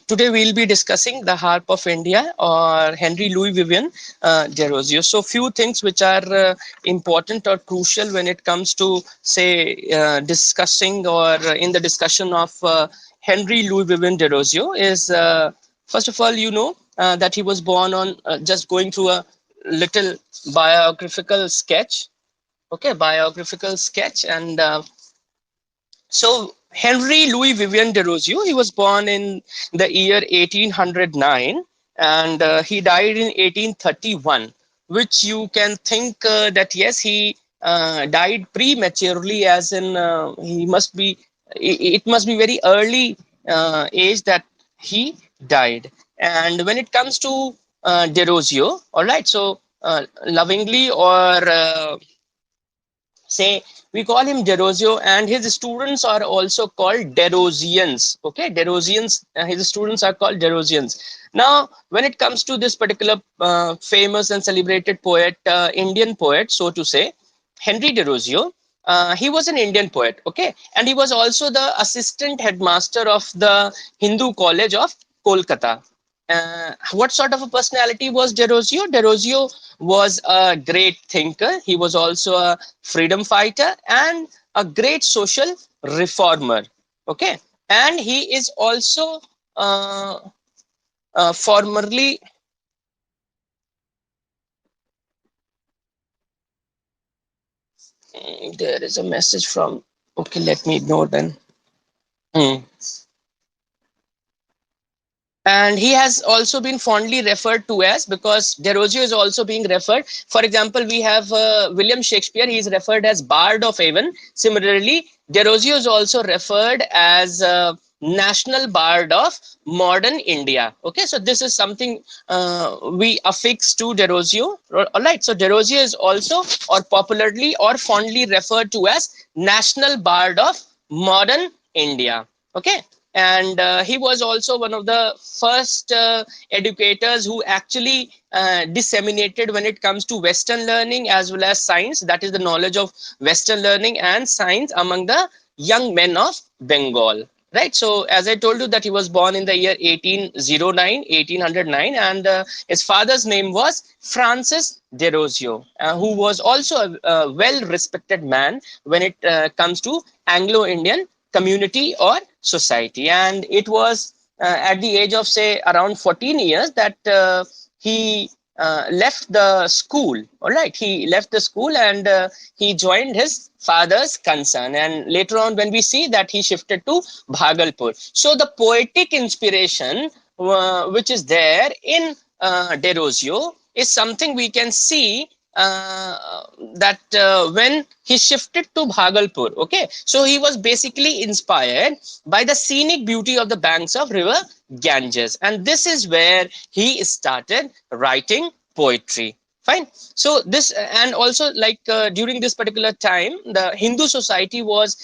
Today we'll be discussing the Harp of India or Henry Louis Vivian Desrosiers. So few things which are important or crucial when it comes to say discussing or in the discussion of Henry Louis Vivian Desrosiers is first of all that he was born on just going through a little biographical sketch. Okay, biographical sketch and so Henry Louis Vivian Desrosiers, he was born in the year 1809 and he died in 1831, which you can think that yes, he died prematurely, as in he must be, it must be very early age that he died. And when it comes to Desrosiers, all right, so lovingly or say we call him Desrosiers, and his students are also called Desrosiers. Okay, Desrosiers, his students are called Desrosiers. Now when it comes to this particular famous and celebrated poet, Indian poet, so to say, Henry Desrosiers, he was an Indian poet. Okay, and he was also the assistant headmaster of the Hindu College of Kolkata. What sort of a personality was Desrosiers? Desrosiers was a great thinker. He was also a freedom fighter and a great social reformer. Okay, and he is also uh, formerly. There is a message from. Okay, let me ignore then. Hmm. And he has also been fondly referred to as, because Desrosiers is also being referred. For example, we have William Shakespeare. He is referred as Bard of Avon. Similarly, Desrosiers is also referred as National Bard of Modern India. Okay, so this is something we affix to Desrosiers. All right, so Desrosiers is also, or popularly or fondly referred to as National Bard of Modern India. Okay, and he was also one of the first educators who actually disseminated when it comes to Western learning as well as science, that is the knowledge of Western learning and science among the young men of Bengal. Right, so as I told you that he was born in the year 1809, and his father's name was Francis Desrosiers, who was also a well-respected man when it comes to Anglo-Indian community or society. And it was at the age of say around 14 years that he left the school. All right, he left the school and he joined his father's concern, and later on when we see that he shifted to Bhagalpur. So the poetic inspiration which is there in Desrosiers is something we can see that when he shifted to Bhagalpur. Okay, so he was basically inspired by the scenic beauty of the banks of river Ganges, and this is where he started writing poetry. Fine. So this, and also like during this particular time, the Hindu society was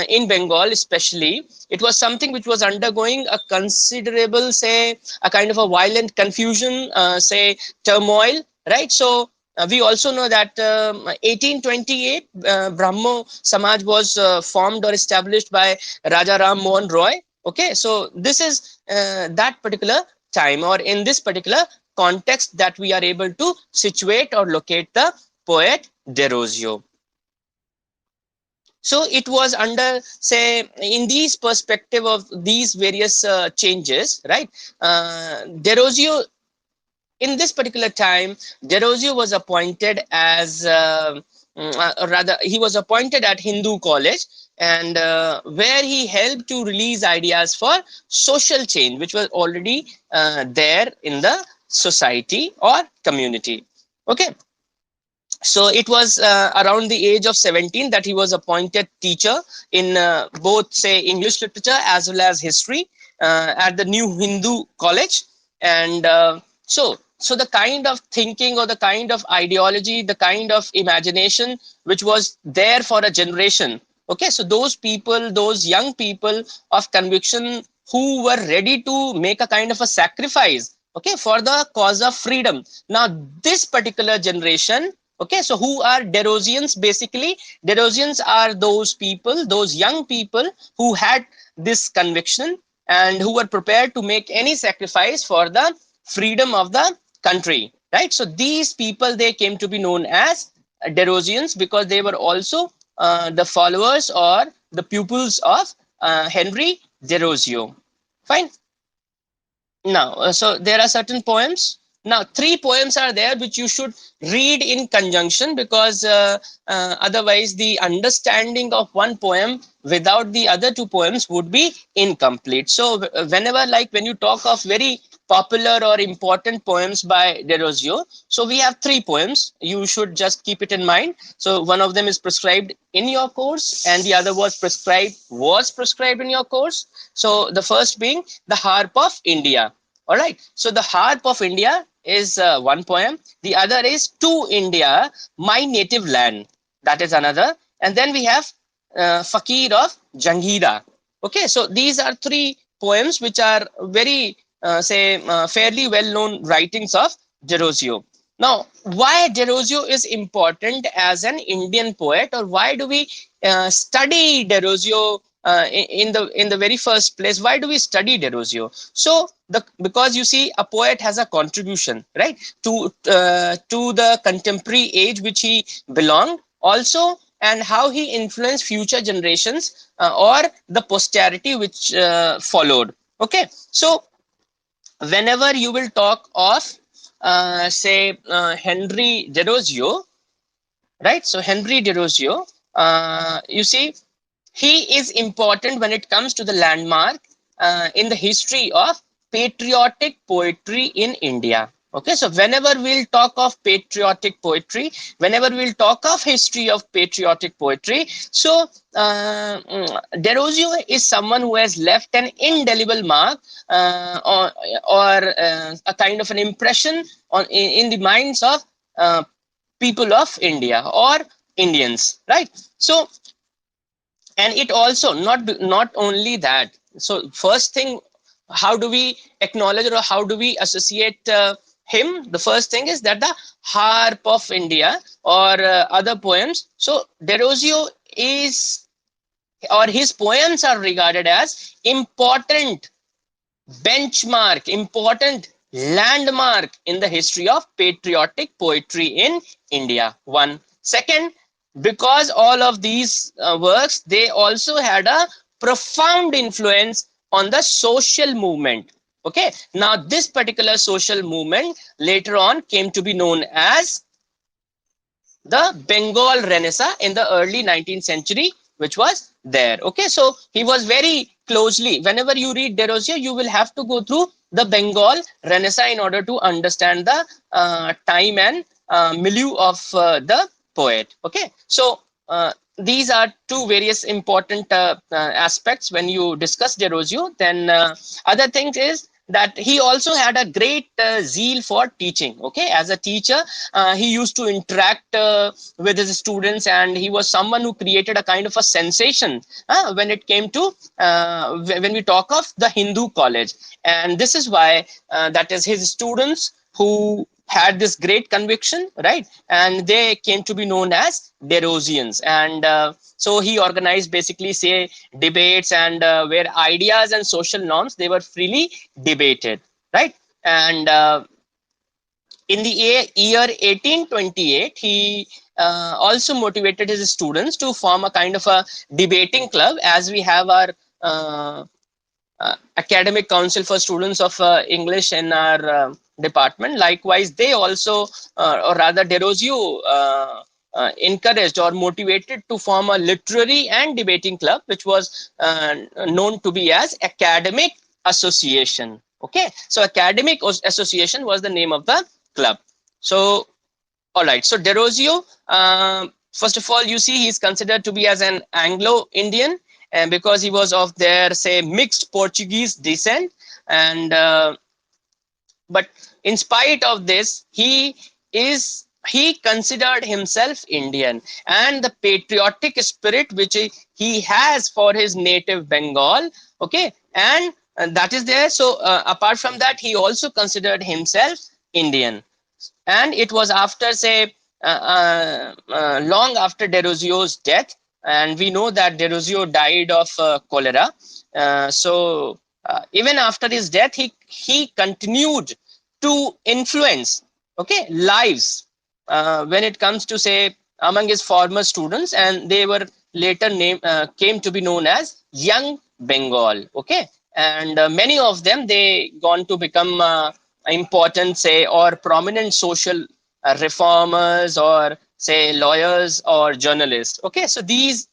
in Bengal especially, it was something which was undergoing a considerable, say a kind of a violent confusion, say turmoil, right? So we also know that 1828 Brahmo Samaj was formed or established by Raja Ram Mohan Roy. Okay, so this is that particular time, or in this particular context, that we are able to situate or locate the poet Desrosiers. So it was under, say, in these perspective of these various changes, right? Desrosiers, in this particular time, Desrosiers was appointed as, rather, he was appointed at Hindu College, and where he helped to release ideas for social change, which was already there in the society or community. Okay, so it was around the age of 17 that he was appointed teacher in both, say, English literature as well as history at the New Hindu College. And so the kind of thinking or the kind of ideology, the kind of imagination which was there for a generation. Okay, so those people, those young people of conviction who were ready to make a kind of a sacrifice, okay, for the cause of freedom. Now this particular generation, okay, so who are Desrosiers? Basically, Desrosiers are those people, those young people who had this conviction, and who were prepared to make any sacrifice for the freedom of the country, right? So these people, they came to be known as Derosians, because they were also the followers or the pupils of Henry Derosio. Fine. Now, so there are certain poems. Now, three poems are there which you should read in conjunction, because otherwise the understanding of one poem without the other two poems would be incomplete. So, whenever, like when you talk of very popular or important poems by Derosio, so we have three poems. You should just keep it in mind. So, one of them is prescribed in your course, and the other was prescribed in your course. So, the first being the Harp of India. All right. So the Harp of India is one poem. The other is To India, My Native Land. That is another. And then we have Fakir of Janghira. Okay. So these are three poems which are very, fairly well known writings of Derosio. Now, why Derosio is important as an Indian poet, or why do we study Derosio in the very first place? Why do we study Derosio? So because you see, a poet has a contribution, right, to the contemporary age which he belonged, also, and how he influenced future generations, or the posterity which followed. Okay, so whenever you will talk of Henry Derosio, right? So Henry Derosio, you see, he is important when it comes to the landmark in the history of patriotic poetry in India. Okay, so whenever we'll talk of patriotic poetry, whenever we'll talk of history of patriotic poetry, so Derosio is someone who has left an indelible mark, or a kind of an impression in the minds of uh, people of India or Indians, right? So, and it also not only that. So first thing, how do we acknowledge, or how do we associate him? The first thing is that the Harp of India, or other poems. So Derosio is, or his poems are regarded as important benchmark, important landmark in the history of patriotic poetry in India. One. Second, because all of these works, they also had a profound influence on the social movement. Okay, now this particular social movement later on came to be known as the Bengal Renaissance in the early 19th century, which was there. Okay, so he was very closely, whenever you read Derosio, you will have to go through the Bengal Renaissance in order to understand the time and milieu of the poet. Okay, so these are two various important aspects when you discuss Derosio. Then other things is that he also had a great zeal for teaching. Okay, as a teacher, he used to interact with his students, and he was someone who created a kind of a sensation when it came to when we talk of the Hindu college. And this is why that is his students who had this great conviction, right? And they came to be known as Derosians. And so he organized, basically, say, debates, and where ideas and social norms, they were freely debated, right? And in the year 1828, he also motivated his students to form a kind of a debating club, as we have our academic council for students of English in our department. Likewise, they also, or rather Derosio, encouraged or motivated to form a literary and debating club, which was known to be as Academic Association. Okay, so Academic Association was the name of the club. So, all right. So Derosio, first of all, you see, he's considered to be as an Anglo-Indian, and because he was of their, say, mixed Portuguese descent. And but in spite of this, he considered himself Indian, and the patriotic spirit which he has for his native Bengal. Okay, and that is there. So apart from that, he also considered himself Indian. And it was after, say, long after Derosio's death, and we know that Derosio died of cholera. So Even after his death, he continued to influence, okay, lives when it comes to, say, among his former students, and they were later came to be known as Young Bengal, okay. And many of them, they gone to become important, say, or prominent social reformers, or say lawyers or journalists, okay. So these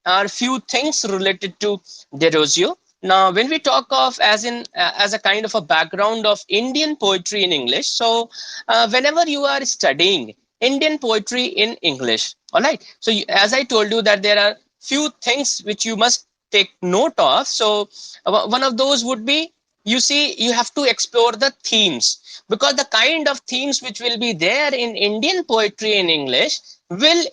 are few things related to Derozio. Now, when we talk of as a kind of a background of Indian poetry in English, so whenever you are studying Indian poetry in English, all right. So as I told you that there are few things which you must take note of. So one of those would be, you see, you have to explore the themes, because the kind of themes which will be there in Indian poetry in English will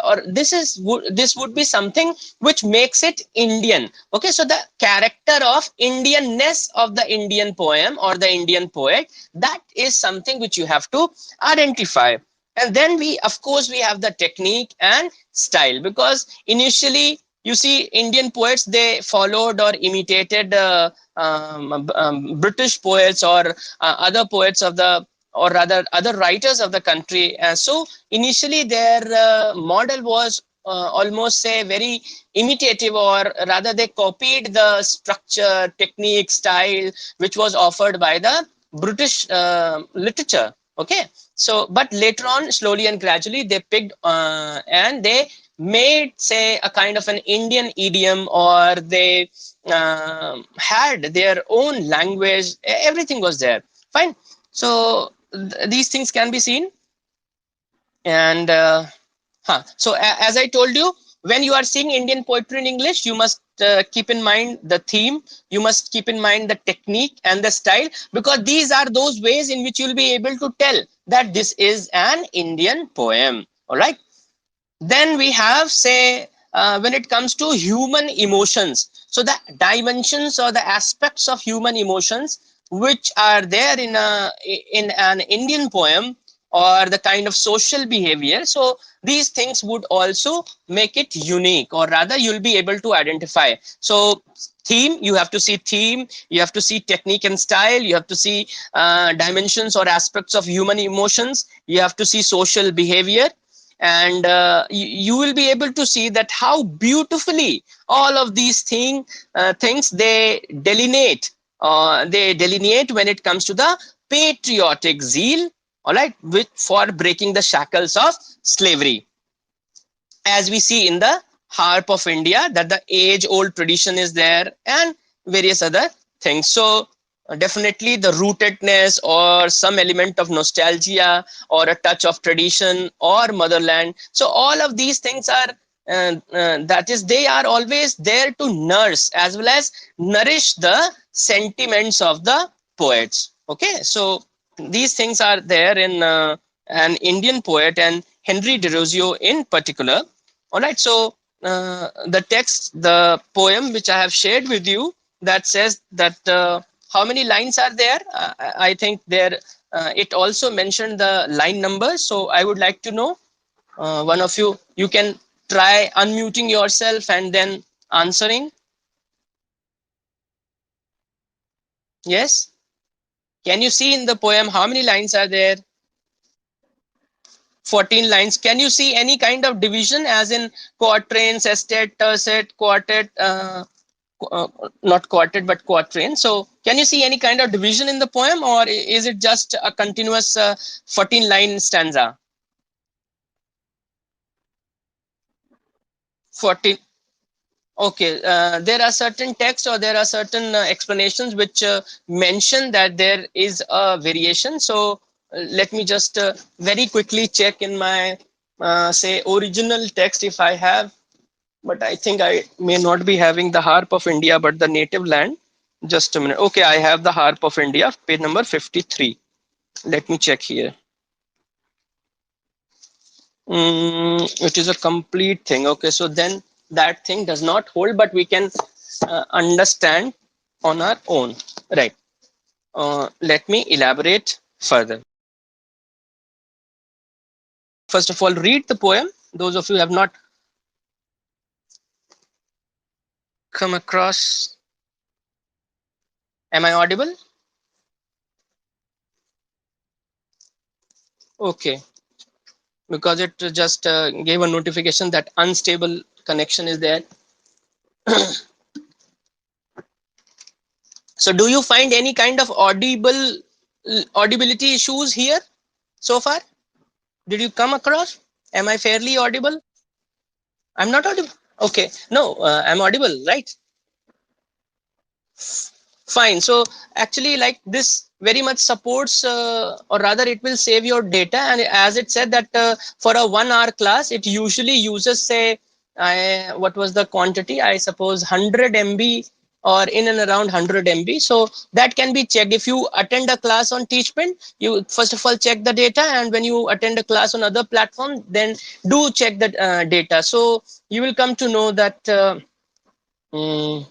or this would be something which makes it Indian, okay. So the character of Indianness of the Indian poem or the Indian poet, that is something which you have to identify. And then we, of course, we have the technique and style, because initially, you see, Indian poets, they followed or imitated British poets, or other poets of the, or rather other writers of the country. So initially their model was almost, say, very imitative, or rather they copied the structure, technique, style which was offered by the British literature, okay. So but later on, slowly and gradually, they picked and they made, say, a kind of an Indian idiom, or they had their own language. Everything was there, fine. So these things can be seen. And so as I told you, when you are seeing Indian poetry in English, you must keep in mind the theme, you must keep in mind the technique and the style, because these are those ways in which you will be able to tell that this is an Indian poem, all right. Then we have, say, when it comes to human emotions, so the dimensions or the aspects of human emotions which are there in an Indian poem, or the kind of social behavior, so these things would also make it unique, or rather you'll be able to identify. So theme, you have to see theme, you have to see technique and style, you have to see dimensions or aspects of human emotions, you have to see social behavior. And you will be able to see that how beautifully all of these things, they delineate when it comes to the patriotic zeal, all right, which for breaking the shackles of slavery, as we see in the Harp of India, that the age old tradition is there, and various other things. So definitely the rootedness, or some element of nostalgia, or a touch of tradition or motherland, so all of these things are that is, they are always there to nurse as well as nourish the sentiments of the poets, okay. So these things are there in an Indian poet, and Henry Derozio in particular. All right. So the text, the poem which I have shared with you, that says that how many lines are there? I think there it also mentioned the line number. So I would like to know, one of you, you can try unmuting yourself and then answering. Yes. Can you see in the poem how many lines are there? 14 lines. Can you see any kind of division, as in quatrain, sestet, tercet, quartet, uh, not quartet but quatrain? So can you see any kind of division in the poem, or is it just a continuous 14 line stanza? 14. Okay, there are certain texts, or there are certain explanations which mention that there is a variation. So let me just very quickly check in my say original text if I have, but I think I may not be having the Harp of India, but the native land. Just a minute. Okay, I have the Harp of India, page number 53. Let me check here. It is a complete thing. Okay, so then that thing does not hold, but we can understand on our own. Right. Let me elaborate further. First of all, read the poem. Those of you who have not come across. Am I audible? Okay, because it just gave a notification that unstable connection is there. So do you find any kind of audibility issues here so far? Did you come across? Am I fairly audible? I'm not audible. Okay, no, I'm audible, right? Fine. So actually, like this very much supports, or rather, it will save your data. And as it said that for a 1 hour class, it usually uses, say, what was the quantity? I suppose 100 MB or in and around 100 MB. So that can be checked. If you attend a class on Teachment, you first of all check the data, and when you attend a class on other platform, then do check the data. So you will come to know that. Mm,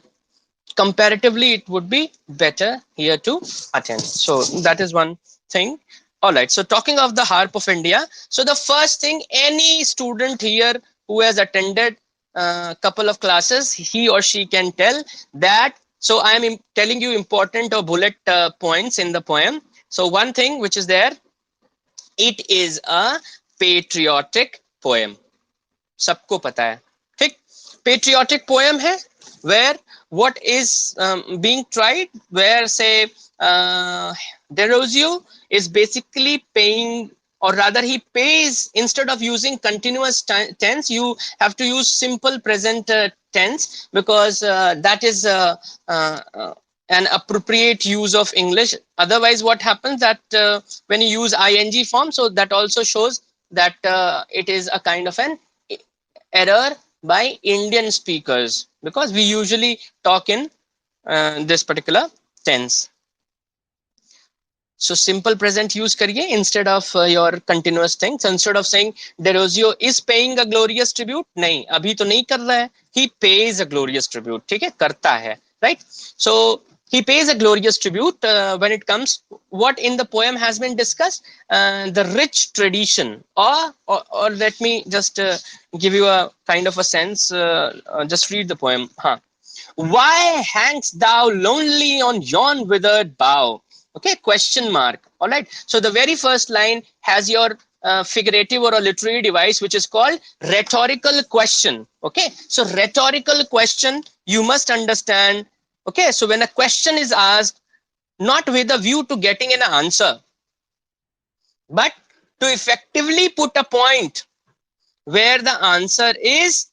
Comparatively it would be better here to attend. So that is one thing. All right, so talking of the Harp of India, so the first thing, any student here who has attended a couple of classes, he or she can tell that. So I am telling you important or bullet points in the poem. So one thing which is there, it is a patriotic poem. सबको पता है, ठीक? Patriotic poem है, where what is being tried, where say Derozio is basically paying, or rather he pays, instead of using continuous tense, you have to use simple present tense, because that is an appropriate use of English. Otherwise what happens that when you use ing form, so that also shows that it is a kind of an error by Indian speakers, because we usually talk in this particular tense. So simple present use करिए instead of your continuous thing. So instead of saying Derozio is paying a glorious tribute, नहीं, अभी तो नहीं कर रहा है. He pays a glorious tribute. ठीक है, करता है, right? So he pays a glorious tribute when it comes what in the poem has been discussed, the rich tradition, or let me just give you a kind of a sense. Just read the poem. Huh. Why hangst thou lonely on yon withered bough? Okay, question mark. All right. So the very first line has your figurative or a literary device, which is called rhetorical question. Okay. So rhetorical question, you must understand. Okay. So when a question is asked, not with a view to getting an answer, but to effectively put a point where the answer is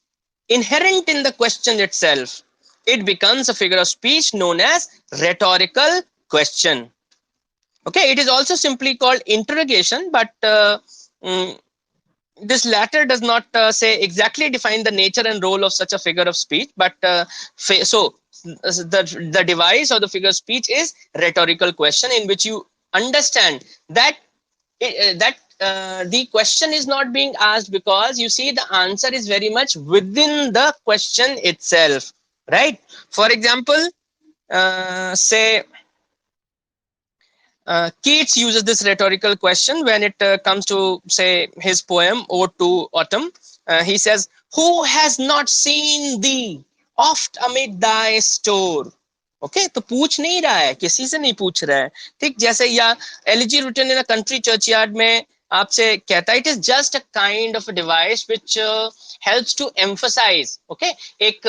inherent in the question itself, it becomes a figure of speech known as rhetorical question. Okay, it is also simply called interrogation, but this latter does not say exactly define the nature and role of such a figure of speech, but so the device or the figure of speech is rhetorical question, in which you understand that the question is not being asked, because you see the answer is very much within the question itself, right? For example, say Keats uses this rhetorical question when it comes to, say, his poem Ode to Autumn. He says, who has not seen thee oft amid thy store? Okay तो पूछ नहीं रहा है, किसी से नहीं पूछ रहा है, ठीक? जैसे या elegy written in a country churchyard में आपसे कहता है, it is just a kind of device which helps to emphasise, okay, एक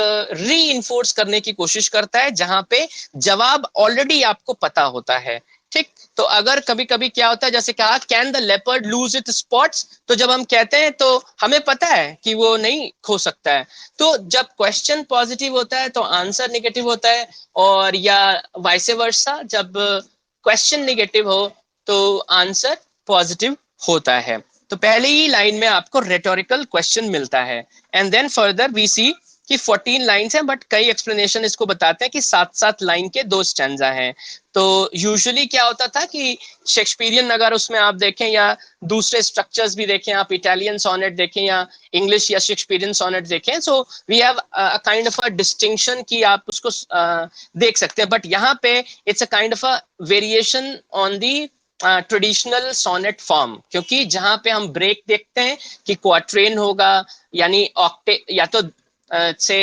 री इन्फोर्स करने की कोशिश करता है, जहां पे जवाब ऑलरेडी आपको पता होता है, ठीक? तो अगर कभी कभी क्या होता है, जैसे कहा can the leopard lose it spots, तो जब हम कहते हैं तो हमें पता है कि वो नहीं खो सकता है. तो जब क्वेश्चन पॉजिटिव होता है तो आंसर नेगेटिव होता है, और या वाइस वर्सा, जब क्वेश्चन नेगेटिव हो तो आंसर पॉजिटिव होता है. तो पहले ही लाइन में आपको रेटोरिकल क्वेश्चन मिलता है. एंड देन फर्दर वी सी कि 14 लाइन्स हैं, बट कई एक्सप्लेनेशन इसको बताते हैं कि 7-7 लाइन के 2 स्टैंजा हैं. तो यूजुअली क्या होता था कि शेक्सपियरियन अगर उसमें आप देखें, या दूसरे स्ट्रक्चर्स भी देखें, आप इटालियन सोनेट देखें या इंग्लिश या शेक्सपियरियन सोनेट देखें, so we have a kind of a distinction कि आप उसको देख सकते हैं. बट यहाँ पे it's a kind of a variation on the traditional sonnet form, क्योंकि जहां पे हम ब्रेक देखते हैं कि क्वाट्रेन होगा, यानी ऑक्टे या तो से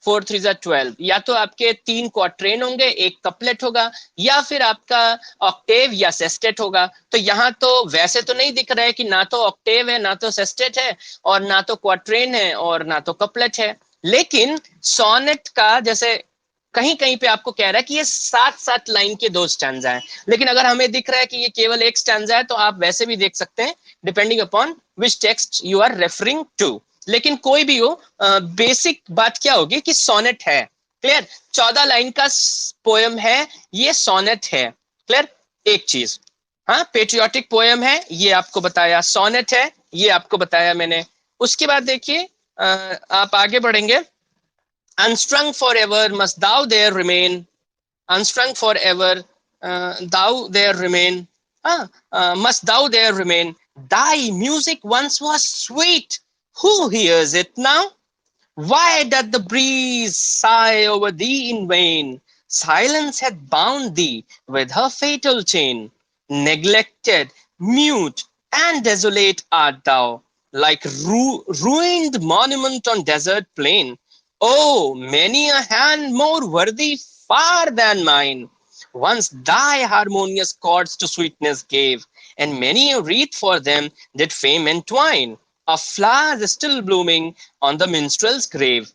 4 3 12, या तो आपके 3 क्वाट्रेन होंगे, एक कपलेट होगा, या फिर आपका ऑक्टेव या सेस्टेट होगा। तो यहाँ तो वैसे तो नहीं दिख रहा है कि ना तो ऑक्टेव है, ना तो सेस्टेट है, और ना तो क्वाट्रेन है, और ना तो कपलेट है। लेकिन सोनेट का जैसे कहीं कहीं पे आपको कह रहा है कि ये 7 7 लाइन के 2 स्टैंजा है, लेकिन अगर हमें दिख रहा है कि ये केवल एक स्टैंजा है, तो आप वैसे भी देख सकते हैं, depending upon which text you are referring to. लेकिन कोई भी हो, बेसिक बात क्या होगी कि सोनेट है। क्लियर? 14 लाइन का पोयम है, ये सोनेट है। क्लियर? एक चीज, हाँ, पेट्रियोटिक पोयम है, ये आपको बताया। सोनेट है, ये आपको बताया मैंने। उसके बाद देखिए, आप आगे बढ़ेंगे। Unstrung forever must thou there remain. Unstrung forever, thou there remain. Must thou there remain. Thy music once was sweet. Who hears it now? Why doth the breeze sigh over thee in vain? Silence hath bound thee with her fatal chain. Neglected, mute, and desolate art thou, like ruined monument on desert plain. Oh, many a hand more worthy far than mine once thy harmonious chords to sweetness gave, and many a wreath for them did fame entwine, of flowers still blooming on the minstrel's grave.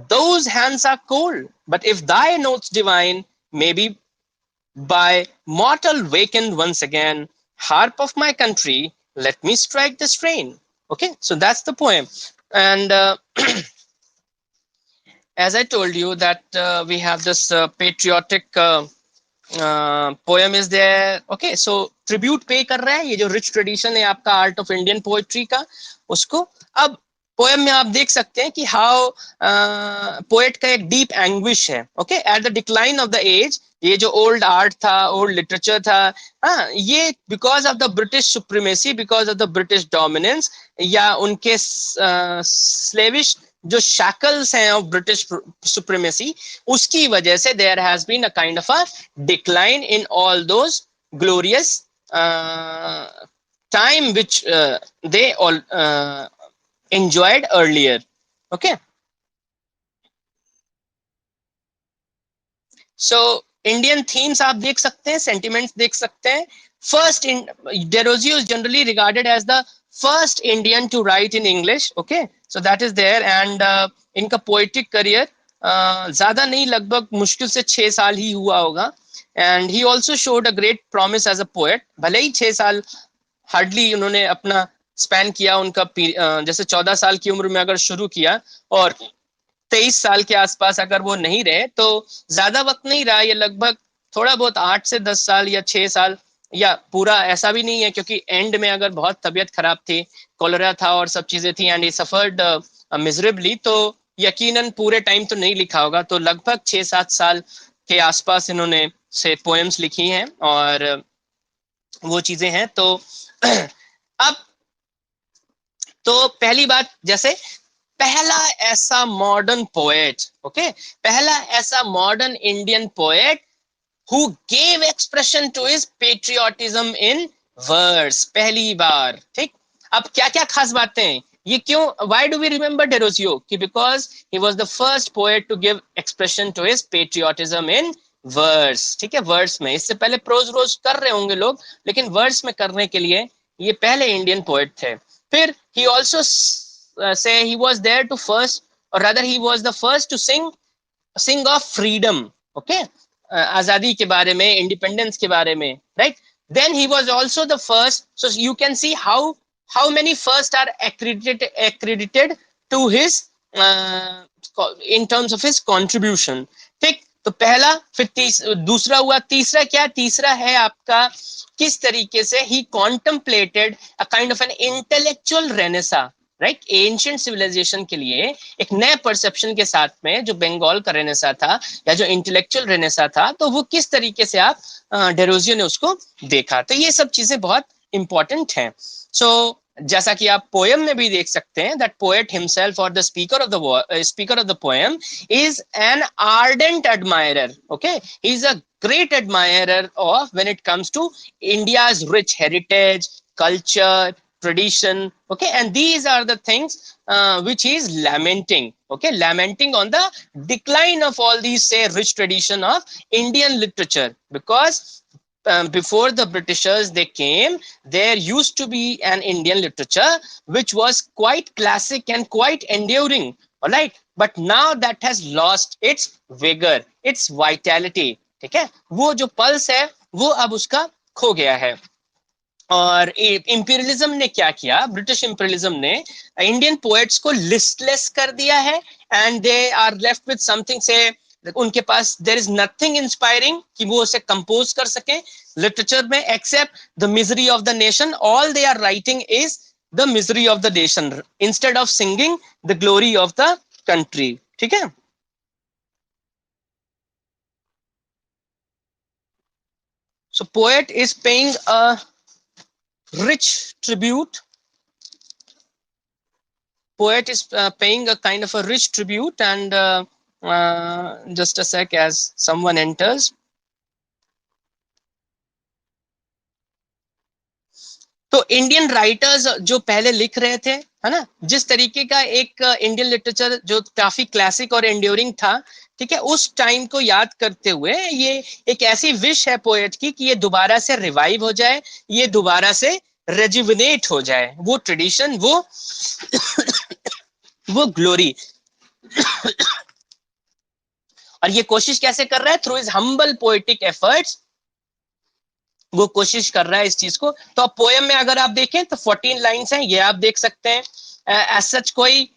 Those hands are cold, but if thy notes divine may be by mortal wakened once again, harp of my country, let me strike the strain. Okay, so that's the poem. And as I told you that we have this patriotic poem is there. Okay, so tribute pay कर रहा है ये जो rich tradition है आपका art of Indian poetry का, उसको। अब पोएम में आप देख सकते हैं कि हाउ पोएट का एक डीप एंग्विश है। Okay, at the decline of the age, ये जो ओल्ड आर्ट था, ओल्ड लिटरेचर था, हाँ, ये because of the British supremacy, because of the British dominance, या उनके स्लेविश जो शैकल्स हैं ऑफ ब्रिटिश सुप्रीमेसी, उसकी वजह से there has been a kind of a decline in all those glorious time which they all enjoyed earlier. Okay, so Indian themes आप देख सकते हैं, sentiments देख सकते हैं। First, Derozio is generally regarded as the first Indian to write in English. Okay, so that is there, and इनका poetic career ज्यादा नहीं, लगभग मुश्किल से 6 साल ही हुआ होगा। And he also showed a great promise as a poet. भले ही 6 साल हार्डली उन्होंने अपना स्पैन किया, उनका जैसे 14 साल की उम्र में अगर शुरू किया और 23 साल के आसपास अगर वो नहीं रहे, तो ज्यादा वक्त नहीं रहा, ये लगभग थोड़ा बहुत 8 से 10 साल या 6 साल, या पूरा ऐसा भी नहीं है, क्योंकि एंड में अगर बहुत तबीयत खराब थी, कोलेरा था और सब चीजें थी, एंड ही सफर्ड मिजरेबली, तो यकीनन पूरे टाइम तो नहीं लिखा होगा। तो लगभग 6-7 साल के आसपास इन्होंने से पोएम्स लिखी हैं, और वो चीजें हैं। तो अब तो पहली बात, जैसे पहला ऐसा मॉडर्न पोएट, ओके, पहला ऐसा modern Indian poet who gave expression to his patriotism in words, पहली बार। ठीक, अब क्या क्या खास बातें हैं ये, क्यों, why do we remember Derozio? कि because he was the first poet to give expression to his patriotism in words. ठीक है, वर्ड्स में, इससे पहले प्रोज रोज कर रहे होंगे लोग, लेकिन वर्ड्स में करने के लिए ये पहले इंडियन पोएट थे। फिर he also say he was there to first, or rather he was the first to sing of freedom. Okay, आजादी के बारे में, इंडिपेंडेंस के बारे में, right? Then he was also the first, so you can see how many first are accredited to his in terms of his contribution. ठीक, तो पहला, फिर दूसरा हुआ, तीसरा क्या? तीसरा है आपका किस तरीके से he contemplated a kind of an intellectual renaissance, right? Ancient civilization के लिए एक नए परसेप्शन के साथ में जो बंगाल का रेनेसा था, या जो इंटेलेक्चुअल रेनेसा था, तो वो किस तरीके से आप डेरोजियो ने उसको देखा। तो ये सब चीजें बहुत इंपॉर्टेंट हैं। सो जैसा कि आप पोएम में भी देख सकते हैं, दैट पोएट हिमसेल्फ और the speaker of the poem is an ardent admirer. Okay, he is a great admirer of when it comes to India's rich heritage, culture, tradition. Okay, and these are the things which is lamenting. Okay, lamenting on the decline of all these, say, rich tradition of Indian literature, because before the Britishers they came, there used to be an Indian literature which was quite classic and quite enduring. All right, but now that has lost its vigor, its vitality. ठीक है, वो जो pulse है वो अब उसका खो गया है. और इंपीरियलिज्म ने क्या किया, ब्रिटिश इंपीरियलिज्म ने इंडियन पोएट्स को लिस्टलेस कर दिया है, and they are left with something, से उनके पास देयर इज नथिंग इंस्पायरिंग कि वो उसे कंपोज कर सके लिटरेचर में, except the misery of the nation. All they are writing is the misery of the nation instead of singing the glory of the country. ठीक है. So poet is paying a rich tribute. Poet is paying a kind of a rich tribute, and just a sec as someone enters. तो Indian writers जो पहले लिख रहे थे, है ना, जिस तरीके का एक इंडियन लिटरेचर जो काफी क्लासिक और एंड्योरिंग था, ठीक है, उस टाइम को याद करते हुए ये एक ऐसी विश है पोएट की कि ये दोबारा से रिवाइव हो जाए, ये दोबारा से रेजुविनेट हो जाए, वो ट्रेडिशन, वो ग्लोरी. और ये कोशिश कैसे कर रहा है? Through his humble poetic efforts वो कोशिश कर रहा है इस चीज को. तो अब पोएम में अगर आप देखें तो 14 लाइंस हैं, ये आप देख सकते हैं. एज सच कोई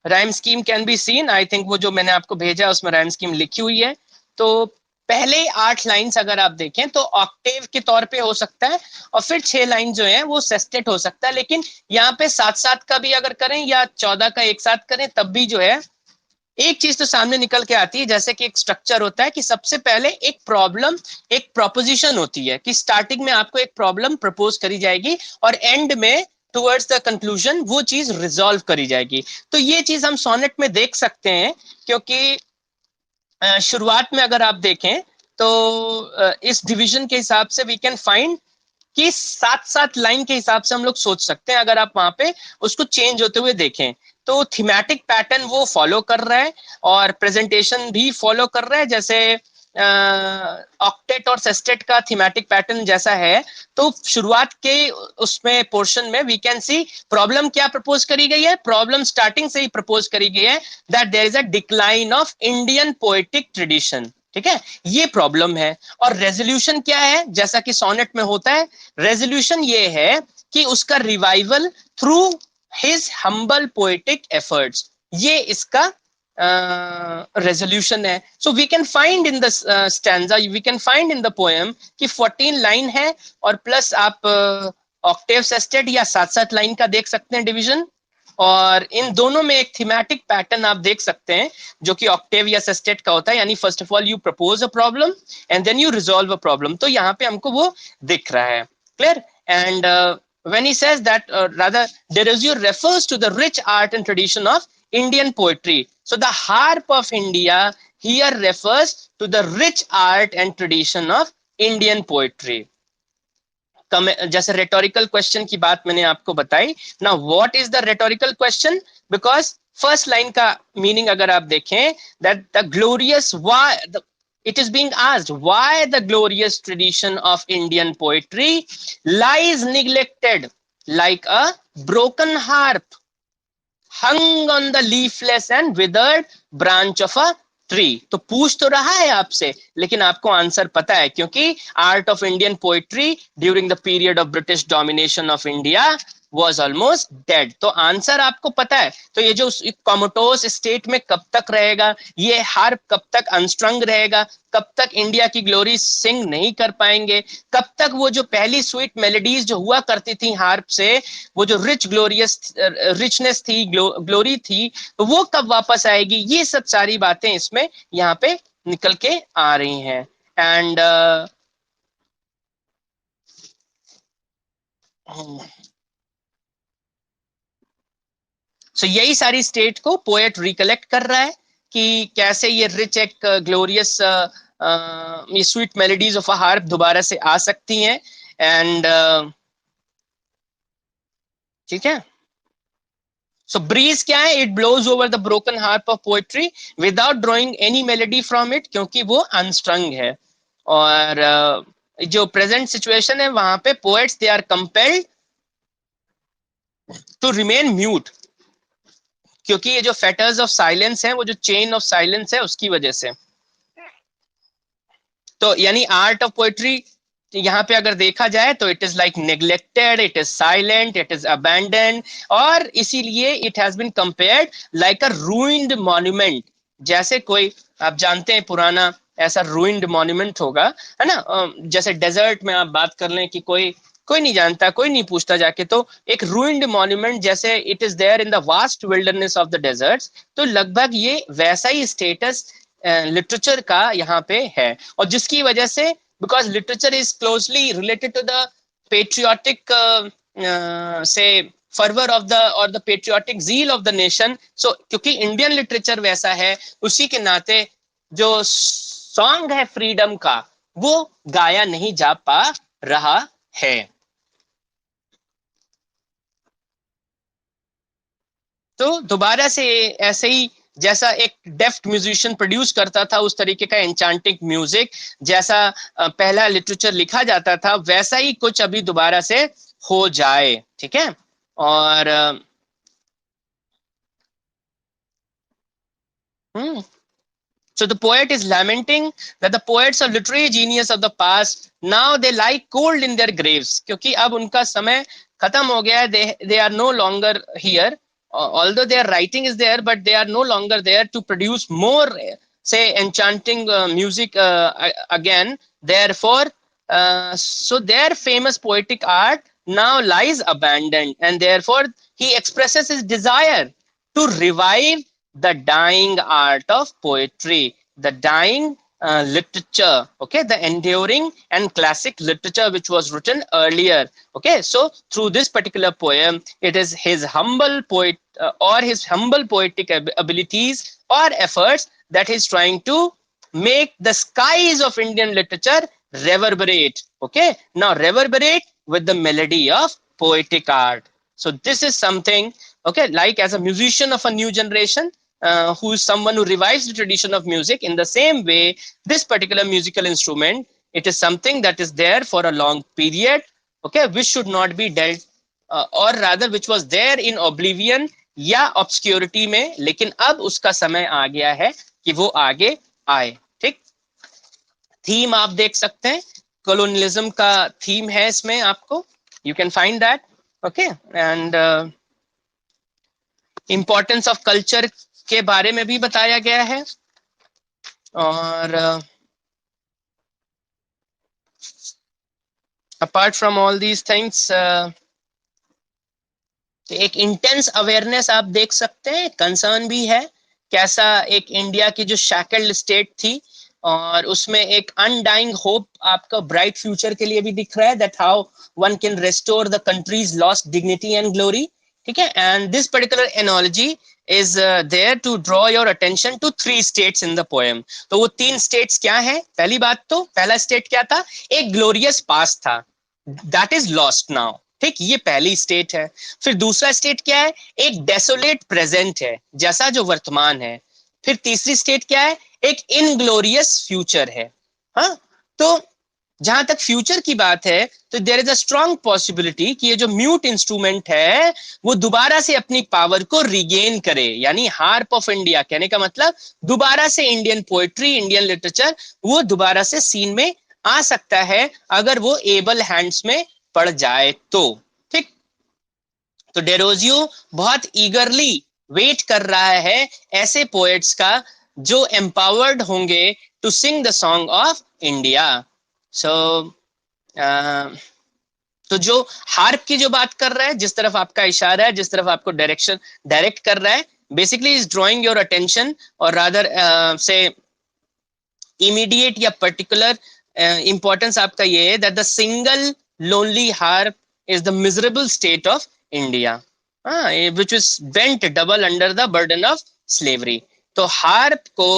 rhyme scheme can be seen. I think वो जो मैंने आपको भेजा उसमें राइम स्कीम लिखी हुई है. तो पहले 8 लाइंस अगर आप देखें तो ऑक्टेव के तौर पे हो सकता है, और फिर 6 लाइन जो है वो सेस्टेट हो सकता है. लेकिन यहाँ पे 7-7 का भी अगर करें या 14 का एक साथ करें तब भी जो है एक चीज तो सामने निकल के आती है, जैसे कि एक स्ट्रक्चर होता है कि सबसे पहले एक प्रॉब्लम, एक प्रोपोजिशन होती है कि स्टार्टिंग में आपको एक प्रॉब्लम प्रपोज करी जाएगी और एंड में टुवर्ड्स द कंक्लूजन वो चीज रिजॉल्व करी जाएगी. तो ये चीज हम सोनेट में देख सकते हैं, क्योंकि शुरुआत में अगर आप देखें तो इस डिवीजन के हिसाब से वी कैन फाइंड कि 7-7 लाइन के हिसाब से हम लोग सोच सकते हैं. अगर आप वहां पे उसको चेंज होते हुए देखें तो थीमेटिक पैटर्न वो फॉलो कर रहा है और प्रेजेंटेशन भी फॉलो कर रहा है. जैसे ऑक्टेट और सेस्टेट का थीमेटिक पैटर्न जैसा है, तो शुरुआत के उसमें पोर्शन में वी कैन सी प्रॉब्लम क्या प्रपोज करी गई है. प्रॉब्लम स्टार्टिंग से ही प्रपोज करी गई है that there is a decline of Indian poetic tradition. ठीक है, ये प्रॉब्लम है. और रेजोल्यूशन क्या है, जैसा कि सोनेट में होता है, रेजोल्यूशन ये है कि उसका revival through his humble poetic efforts, ये इसका रेजोल्यूशन है. So we can find in the stanza, we can find in the poem कि 14 लाइन है और प्लस आप ऑक्टेव सेस्टेड या 7-7 लाइन का देख सकते हैं डिवीजन. और इन दोनों में एक थीमेटिक पैटर्न आप देख सकते हैं जो कि ऑक्टेव या सेस्टेट का होता है, यानी first of all you propose a problem and then you resolve a problem. तो यहाँ पे हमको वो दिख रहा है. Clear? And when he says that rather Derozio refers to the rich art and tradition of Indian poetry. So the harp of India here refers to the rich art and tradition of Indian poetry. जैसे rhetorical question की बात मैंने आपको बताई. Now what is the rhetorical question? Because first line का meaning अगर आप देखें that the glorious why the it is being asked why the glorious tradition of Indian poetry lies neglected like a broken harp hung on the leafless and withered branch of a tree. तो पूछ तो रहा है आपसे, लेकिन आपको answer पता है, क्योंकि art of Indian poetry during the period of British domination of India was almost dead. तो आंसर आपको पता है. तो ये जो कॉमोटोस स्टेट में कब तक रहेगा, ये हार्प कब तक अनस्ट्रंग रहेगा, कब तक इंडिया की ग्लोरी सिंग नहीं कर पाएंगे, कब तक वो जो पहली स्वीट मेलोडीज जो हुआ करती थी हार्प से, वो जो रिचनेस थी, ग्लोरी थी, तो वो कब वापस आएगी. ये सब सारी बातें इसमें यहाँ पे निकल के आ रही हैं. एंड सो यही सारी स्टेट को पोएट रिकलेक्ट कर रहा है कि कैसे ये रिच एक ग्लोरियस ये sweet melodies of a harp दोबारा से आ सकती हैं. एंड ठीक है। सो ब्रीज क्या है? It blows over the broken harp of poetry without drawing any melody from it, क्योंकि वो अनस्ट्रंग है। और जो प्रेजेंट सिचुएशन है वहां पे poets they are compelled to remain mute, क्योंकि ये जो फेटर्स ऑफ साइलेंस है, वो जो चेन ऑफ साइलेंस है उसकी वजह से। तो यानी आर्ट ऑफ पोएट्री यहाँ पे अगर देखा जाए तो it is like neglected, it is silent, it is abandon, और इसीलिए it has been compared like a ruined monument. जैसे कोई, आप जानते हैं, पुराना ऐसा रूइंड मॉन्यूमेंट होगा, है ना। जैसे डेजर्ट में आप बात कर लें कि कोई कोई नहीं जानता, कोई नहीं पूछता जाके, तो एक रूइंड मॉन्यूमेंट जैसे it is there in the vast wilderness of the deserts, तो लगभग ये वैसा ही स्टेटस लिटरेचर का यहाँ पे है। और जिसकी वजह से, because literature is closely related to the patriotic say fervor of the or the patriotic zeal of the nation, so क्योंकि इंडियन लिटरेचर वैसा है, उसी के नाते जो सॉन्ग है फ्रीडम का वो गाया नहीं जा पा रहा है। तो दोबारा से ऐसे ही जैसा एक डेफ्ट म्यूजिशियन प्रोड्यूस करता था उस तरीके का एन्चांटिंग म्यूजिक, जैसा पहला लिटरेचर लिखा जाता था, वैसा ही कुछ अभी दोबारा से हो जाए। ठीक है। और so the poet is lamenting that the poets of literary genius of the past now they lie cold in their graves, क्योंकि अब उनका समय खत्म हो गया है, they are no longer here, although their writing is there but they are no longer there to produce more say enchanting music again. Therefore so their famous poetic art now lies abandoned, and therefore he expresses his desire to revive the dying art of poetry, the dying literature, okay, the enduring and classic literature which was written earlier. Okay, so through this particular poem, it is his humble poet or his humble poetic abilities or efforts that he's trying to make the skies of Indian literature reverberate. Okay, now reverberate with the melody of poetic art. So this is something, okay, like as a musician of a new generation, who is someone who revives the tradition of music, in the same way this particular musical instrument, it is something that is there for a long period, okay, which should not be dealt or rather which was there in oblivion या obscurity में, लेकिन अब उसका समय आ गया है कि वो आगे आए। ठीक, थीम आप देख सकते हैं, colonialism का थीम है इसमें, आपको you can find that, okay, and importance of culture के बारे में भी बताया गया है। और apart from all these things एक इंटेंस अवेयरनेस आप देख सकते हैं, कंसर्न भी है, कैसा एक इंडिया की जो शैकल्ड स्टेट थी और उसमें एक अनडाइंग होप आपका ब्राइट फ्यूचर के लिए भी दिख रहा है, that how one can restore the country's lost dignity and glory. ठीक है, and this particular analogy is there to draw your attention to 3 states in the poem. तो वो 3 states क्या है? पहली बात तो पहला स्टेट क्या था? एक ग्लोरियस पास्ट था, that is lost now. ठीक, ये पहली स्टेट है। फिर दूसरा स्टेट क्या है? एक डेसोलेट प्रेजेंट है, जैसा जो वर्तमान है। फिर तीसरी स्टेट क्या है? एक इनग्लोरियस फ्यूचर है। हाँ, तो जहां तक फ्यूचर की बात है तो there is a strong possibility कि ये जो म्यूट इंस्ट्रूमेंट है वो दोबारा से अपनी पावर को रिगेन करे, यानी हार्प ऑफ इंडिया कहने का मतलब दोबारा से इंडियन पोएट्री, इंडियन लिटरेचर वो दोबारा से सीन में आ सकता है अगर वो एबल हैंड्स में पड़ जाए तो। ठीक, तो डेरोजियो बहुत ईगरली वेट कर रहा है ऐसे पोएट्स का जो एम्पावर्ड होंगे to sing the song of India. So तो जो हार्प की जो बात कर रहा है, जिस तरफ आपका इशारा है, जिस तरफ आपको डायरेक्ट कर रहा है, basically is drawing your attention और रादर से इमीडिएट या पर्टिकुलर इंपॉर्टेंस आपका ये है that the single lonely harp is the miserable state of India which is bent double under the burden of slavery. तो हार्प को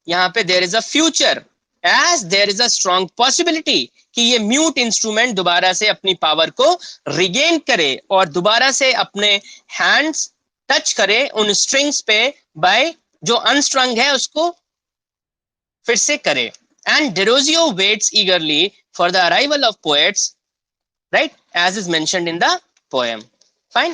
यहाँ पे there is a future as there is a strong possibility कि ये mute instrument दोबारा से अपनी power को रिगेन करे और दोबारा से अपने हैंड्स टच करे उन स्ट्रिंग्स पे बाय जो अनस्ट्रंग है उसको फिर से करे. And Derozio waits eagerly for the arrival of poets, right, as is mentioned in the poem. Fine.